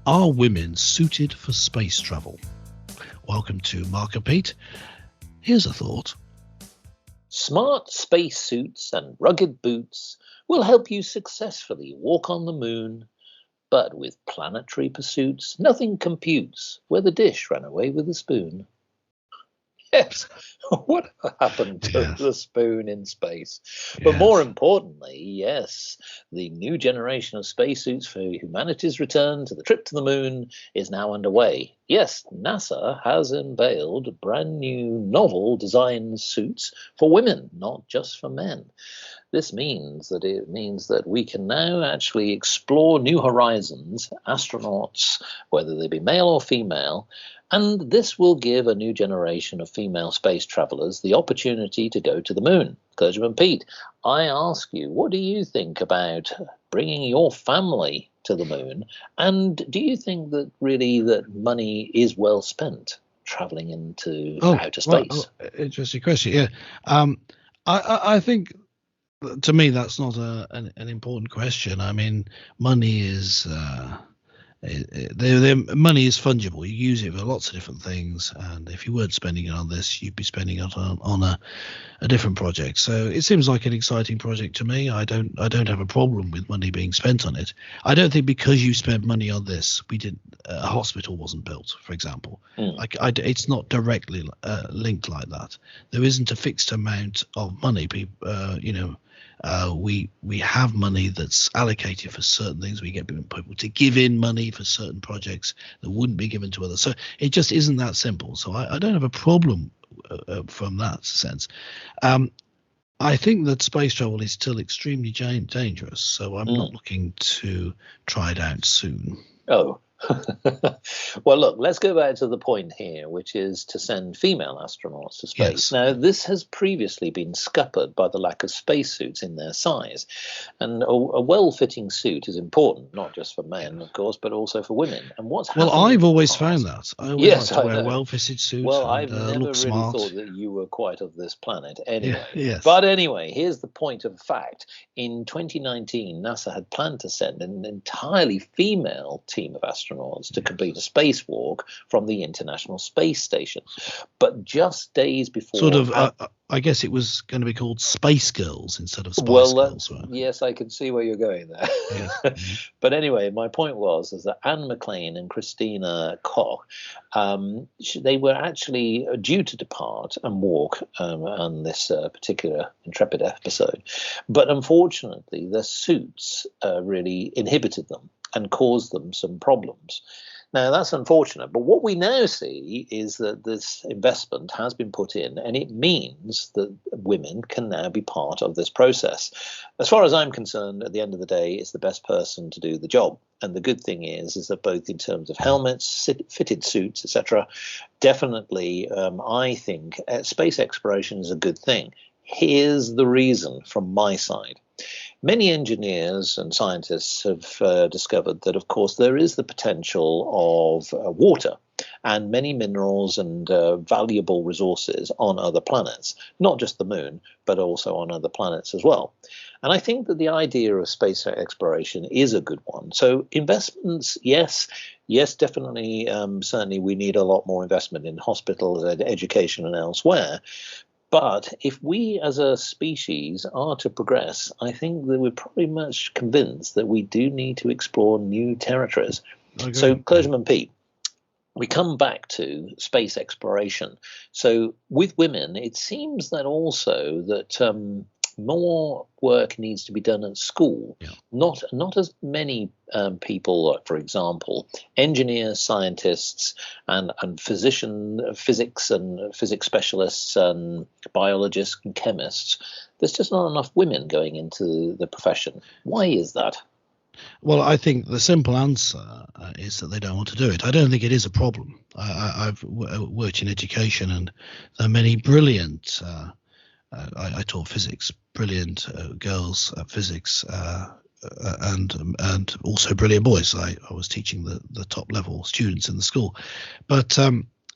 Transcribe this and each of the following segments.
Are women suited for space travel? Welcome to Mark and Pete. Here's a thought. Smart spacesuits and rugged boots will help you successfully walk on the moon, but with planetary pursuits, nothing computes where the dish ran away with the spoon. Yes, what happened to the spoon in space? But more importantly, yes, the new generation of spacesuits for humanity's return to the trip to the moon is now underway. Yes, NASA has unveiled brand new novel design suits for women, not just for men. This means that we can now actually explore new horizons, astronauts, whether they be male or female, and this will give a new generation of female space travelers the opportunity to go to the moon. Clergyman Pete, I ask you, what do you think about bringing your family to the moon? And do you think that really that money is well spent traveling into outer space? Interesting question. Yeah, I think, to me, that's not an important question. I mean, money is money is fungible. You use it for lots of different things, and if you weren't spending it on this, you'd be spending it on a different project. So it seems like an exciting project to me. I don't have a problem with money being spent on it. I don't think because you spent money on this, a hospital wasn't built, for example. It's not directly linked like that. There isn't a fixed amount of money. We have money that's allocated for certain things. We get people to give in money for certain projects that wouldn't be given to others. So it just isn't that simple. So I don't have a problem from that sense. I think that space travel is still extremely dangerous. So I'm not looking to try it out soon. Oh. Well, look, let's go back to the point here, which is to send female astronauts to space. Yes. Now, this has previously been scuppered by the lack of spacesuits in their size. And a well-fitting suit is important, not just for men, of course, but also for women. And what's happened? Well, I've always found that. I always like to wear well-fitted suits. Well, I've never look really smart. thought that you were quite of this planet anyway. Yeah, yes. But anyway, here's the point of fact. In 2019, NASA had planned to send an entirely female team of astronauts to complete a spacewalk from the International Space Station. But just days before... I guess it was going to be called Space Girls instead of Spice Girls. Right? Yes, I can see where you're going there. Yes. But anyway, my point was that Anne McLean and Christina Koch, they were actually due to depart and walk on this particular Intrepid episode. But unfortunately, their suits really inhibited them and caused them some problems. Now, that's unfortunate, but what we now see is that this investment has been put in, and it means that women can now be part of this process. As far as I'm concerned, at the end of the day, it's the best person to do the job. And the good thing is that both in terms of helmets, fitted suits, etc., definitely, I think space exploration is a good thing. Here's the reason from my side. Many engineers and scientists have discovered that, of course, there is the potential of water and many minerals and valuable resources on other planets, not just the moon, but also on other planets as well. And I think that the idea of space exploration is a good one. So investments, yes, definitely, certainly we need a lot more investment in hospitals, education and elsewhere. But if we as a species are to progress, I think that we're pretty much convinced that we do need to explore new territories. Okay. So, Clergyman Pete, we come back to space exploration. So with women, it seems that also that more work needs to be done at school. Yeah. Not as many people, for example, engineers, scientists, and physics and physics specialists and biologists and chemists. There's just not enough women going into the profession. Why is that? Well, I think the simple answer is that they don't want to do it. I don't think it is a problem. I've worked in education, and there are many brilliant I taught physics, brilliant girls at physics, and also brilliant boys. I was teaching the top level students in the school, but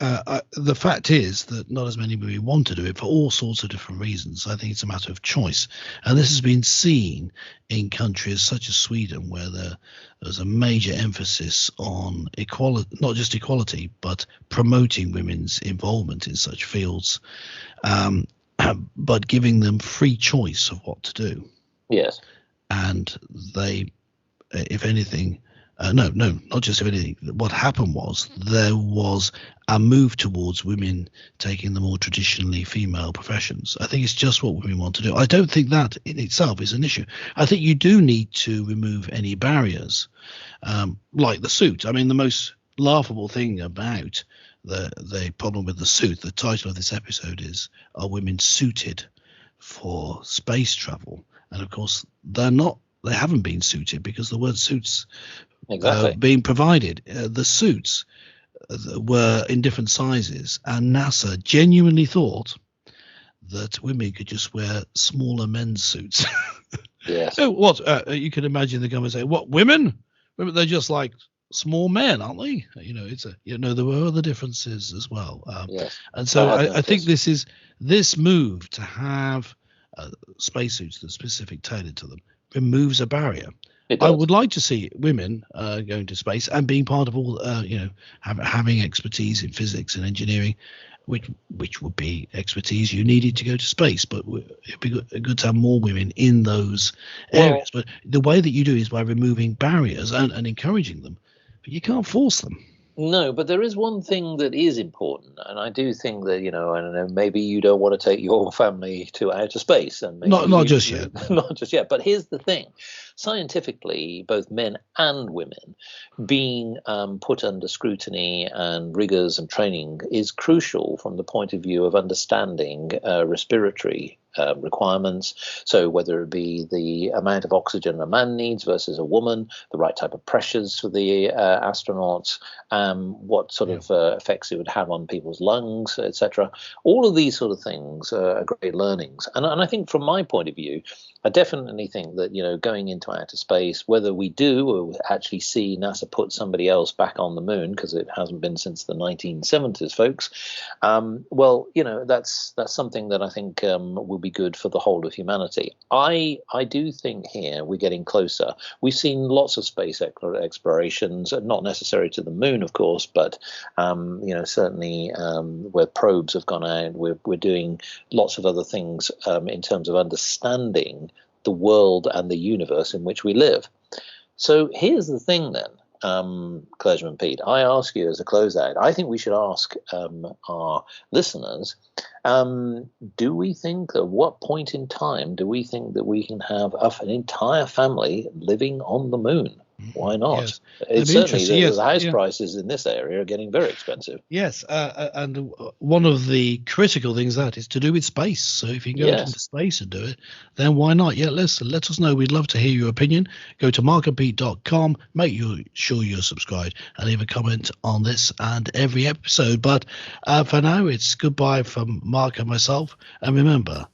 The fact is that not as many women want to do it for all sorts of different reasons. I think it's a matter of choice. And this has been seen in countries such as Sweden, where there's a major emphasis on equality, not just equality, but promoting women's involvement in such fields, but giving them free choice of what to do. Yes. And they, if anything, no, not just if anything. What happened was there was a move towards women taking the more traditionally female professions. I think it's just what women want to do. I don't think that in itself is an issue. I think you do need to remove any barriers, like the suit. I mean, the most laughable thing about the problem with the suit, the title of this episode is, "Are Women Suited for Space Travel?" And of course, they haven't been suited, because the word suits being provided. The suits were in different sizes, and NASA genuinely thought that women could just wear smaller men's suits. Yes. So what you can imagine the government saying, "What, women? They're just like small men, aren't they?" There were other differences as well. Yes. And so I think this move to have spacesuits that are specific tailored to them removes a barrier. I would like to see women going to space and being part of all, having expertise in physics and engineering, which would be expertise you needed to go to space. But it'd be good to have more women in those areas. But the way that you do is by removing barriers and encouraging them. But you can't force them. No, but there is one thing that is important, and I do think that, I don't know, maybe you don't want to take your family to outer space, and maybe not just yet. Not just yet. But here's the thing: scientifically, both men and women being put under scrutiny and rigors and training is crucial from the point of view of understanding respiratory requirements. So whether it be the amount of oxygen a man needs versus a woman, the right type of pressures for the astronauts, what sort of effects it would have on people's lungs, etc. All of these sort of things are great learnings. And I think from my point of view, I definitely think that, going into outer space, whether we do or actually see NASA put somebody else back on the moon, because it hasn't been since the 1970s, folks, that's something that I think will be good for the whole of humanity. I do think here we're getting closer. We've seen lots of space explorations, not necessary to the moon, of course, but certainly where probes have gone out, we're doing lots of other things in terms of understanding the world and the universe in which we live. So here's the thing then, Clergyman Pete, I ask you as a closeout, I think we should ask our listeners, do we think, at what point in time do we think that we can have an entire family living on the moon? Why not? Yes. It's certainly the house prices in this area are getting very expensive. Yes, and one of the critical things that is to do with space. So if you can go into space and do it, then why not? Yeah, let us know. We'd love to hear your opinion. Go to markandpete.com, make sure you're subscribed, and leave a comment on this and every episode. But for now, it's goodbye from Mark and myself. And remember,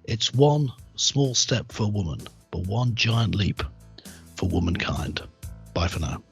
it's one small step for woman, but one giant leap for womankind. Bye for now.